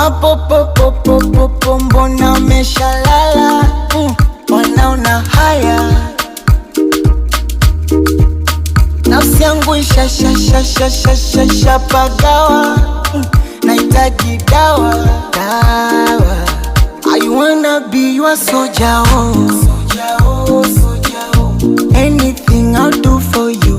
Mapopopopopopo mbona umeshalala? Wanaona haya, nafsi yangu ishashashashashashapagawa, nahitaji dawa, dawa. I wanna be your soldier, oh. Soldier, oh, soldier, oh. Anything I'll do for you.